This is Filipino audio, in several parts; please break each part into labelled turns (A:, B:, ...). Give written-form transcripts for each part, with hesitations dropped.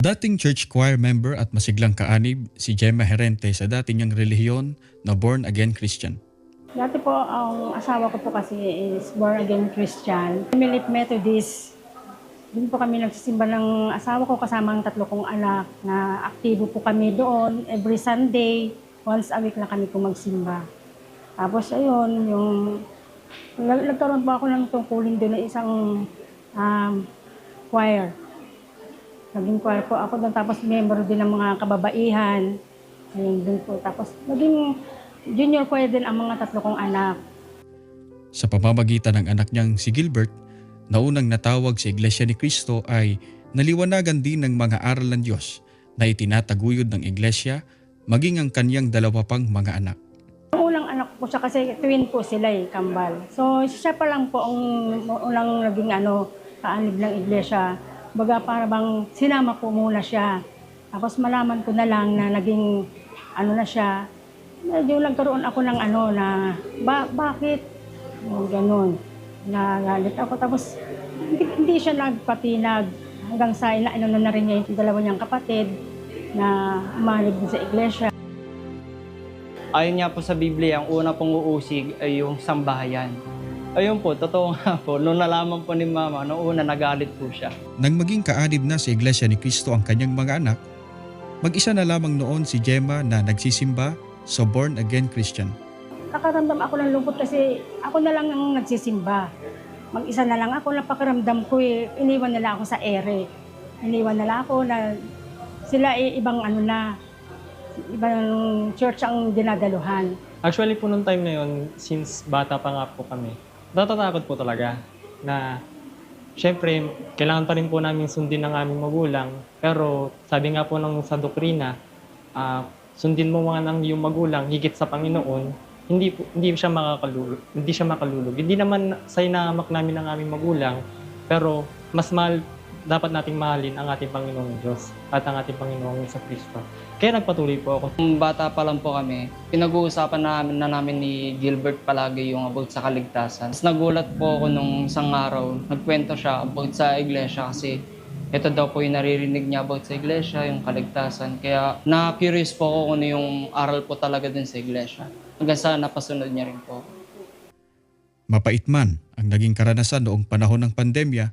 A: Dating church choir member at masiglang kaanib si Gemma Herente sa dati niyang relihiyon na Born Again Christian.
B: Dati po, ang asawa ko po kasi is born again Christian. Philip Methodist. Doon po kami nagsisimba ng asawa ko kasama ang 3 kong anak na aktibo po kami doon. Every Sunday, once a week na kami po magsimba. Tapos ayun, nagkaroon po ako ng tungkulin doon na isang choir. Naging choir po ako doon, tapos member din ng mga kababaihan. Ayun doon po. Tapos naging junior choir din ang mga 3 kong anak.
A: Sa pamamagitan ng anak niyang si Gilbert, na unang natawag sa Iglesia ni Cristo ay naliwanagan din ng mga aral ng Diyos na itinataguyod ng Iglesia maging ang kanyang 2 pang mga anak.
B: Ang unang anak po siya kasi twin po sila kambal. So siya pa lang po ang unang naging kaanib ng Iglesia. Baga para bang sinama po muna siya. Tapos malaman ko na lang na naging na siya. Medyo nagkaroon ako ng na bakit? Ganun. Nagalit ako. Tapos hindi siya nagpatinag hanggang sa na rin niya yung 2 niyang kapatid na umanib sa iglesia.
C: Ayon nga po sa Biblia, ang una pong uusig ay yung sambahayan. Ayun po, totoo nga po. Noong nalaman po ni Mama, noong una nagalit po siya.
A: Nang maging kaanib na sa Iglesia ni Cristo ang kanyang mga anak, mag-isa na lamang noon si Gemma na nagsisimba sa Born Again Christian.
B: Nakaramdam ako ng lungkot kasi ako na lang ang nagsisimba. Mag-isa na lang ako, napakaramdam ko iniwan nila ako sa ere. Iniwan nila ako na sila ibang ibang church ang dinadaluhan.
D: Actually po nung time na yun, since bata pa nga po kami, natatakot po talaga na syempre, kailangan pa rin po namin sundin ng aming magulang. Pero sabi nga po sa doktrina, sundin mo mga ng iyong magulang higit sa Panginoon, hindi siya makalulog. Hindi naman sa inamak namin ng aming magulang, pero mas dapat nating mahalin ang ating Panginoong Diyos at ang ating Panginoong sa Kristo. Kaya nagpatuloy po ako.
C: Nung bata pa lang po kami, pinag-uusapan namin ni Gilbert palagi yung about sa kaligtasan. Tapos nagulat po ako nung isang araw, nagkwento siya about sa iglesia kasi ito daw po yung naririnig niya about sa iglesia, yung kaligtasan. Kaya na-curious po ako kung yung aral po talaga din sa iglesia. Hanggang sa napasunod niya rin po.
A: Mapait man ang naging karanasan noong panahon ng pandemya,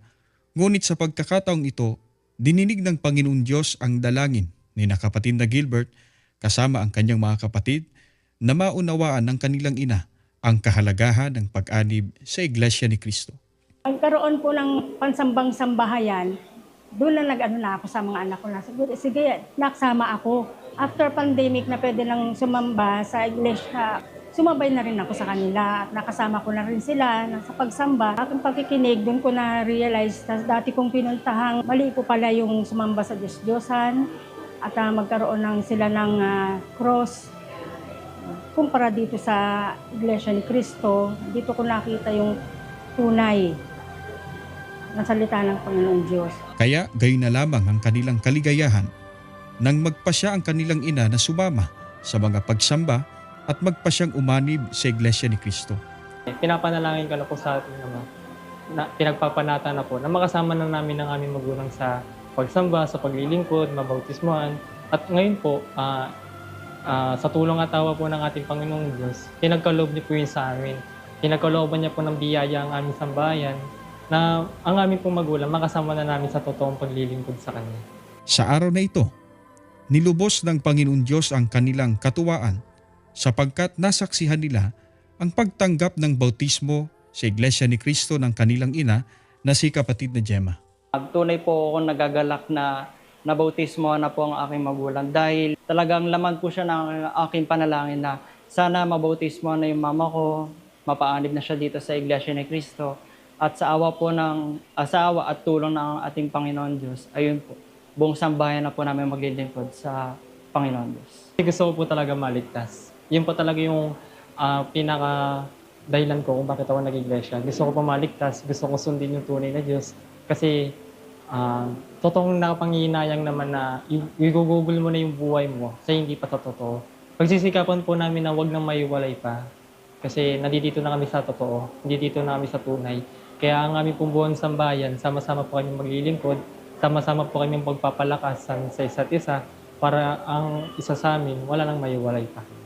A: ngunit sa pagkakataong ito, dininig ng Panginoon Diyos ang dalangin ni kapatid na Gilbert kasama ang kanyang mga kapatid na maunawaan ng kanilang ina ang kahalagahan ng pag-anib sa Iglesia ni Cristo.
B: Pagkaroon po ng pansambang sambahayan, doon na na ako sa mga anak ko na, sige, naksama ako. After pandemic na pwede lang sumamba sa iglesia, sumabay na rin ako sa kanila at nakasama ko na rin sila sa pagsamba. Aking pakikinig, doon ko na-realize na dati kong pinuntahang mali po pala yung sumamba sa Diyos-Diyosan at magkaroon sila ng cross. Kumpara dito sa Iglesia ni Cristo, dito ko nakita yung tunay na salita ng Panginoon Diyos.
A: Kaya gayon na lamang ang kanilang kaligayahan nang magpasya ang kanilang ina na sumama sa mga pagsamba at magpasyang umanib sa Iglesia ni Cristo.
D: Pinapanalangin ko na po sa ating Ama, na pinagpapanata na po na makasama na namin ang aming magulang sa pagsamba, sa paglilingkod, mabautismuhan. At ngayon po, sa tulong at awa po ng ating Panginoong Diyos, pinagkaloob niyo po yun sa amin. Pinagkalooban niya po ng biyaya ang aming sambahayan na ang aming pong magulang makasama na namin sa totoong paglilingkod sa Kanya.
A: Sa araw na ito, nilubos ng Panginoon Diyos ang kanilang katuwaan sapagkat nasaksihan nila ang pagtanggap ng bautismo sa Iglesia ni Cristo ng kanilang ina na si kapatid na Gemma.
C: Tunay po ako nagagalak na nabautismo na po ang aking magulang dahil talagang laman po siya ng aking panalangin na sana mabautismo na yung mama ko, mapaanib na siya dito sa Iglesia ni Cristo. At sa awa po sa awa at tulong ng ating Panginoon Diyos, ayun po, buong sambahayan na po namin maglilingkod sa Panginoon Diyos.
D: Gusto ko po talaga maligtas. Yun po talaga yung pinaka-dahilan ko kung bakit ako nag-iglesia. Gusto ko po maligtas, gusto ko sundin yung tunay na Diyos. Kasi totoong nakapanginayang naman na i-google mo na yung buhay mo sa hindi pa totoo. Pagsisikapan po namin na wag nang maiwalay pa. Kasi nandito na kami sa totoo, hindi dito na kami sa tunay. Kaya ang aming pong buong sambayan, sama-sama po kami maglilingkod sama-sama po kami pagpapalakasan sa isa't isa para ang isa sa amin wala nang maiwalay pa.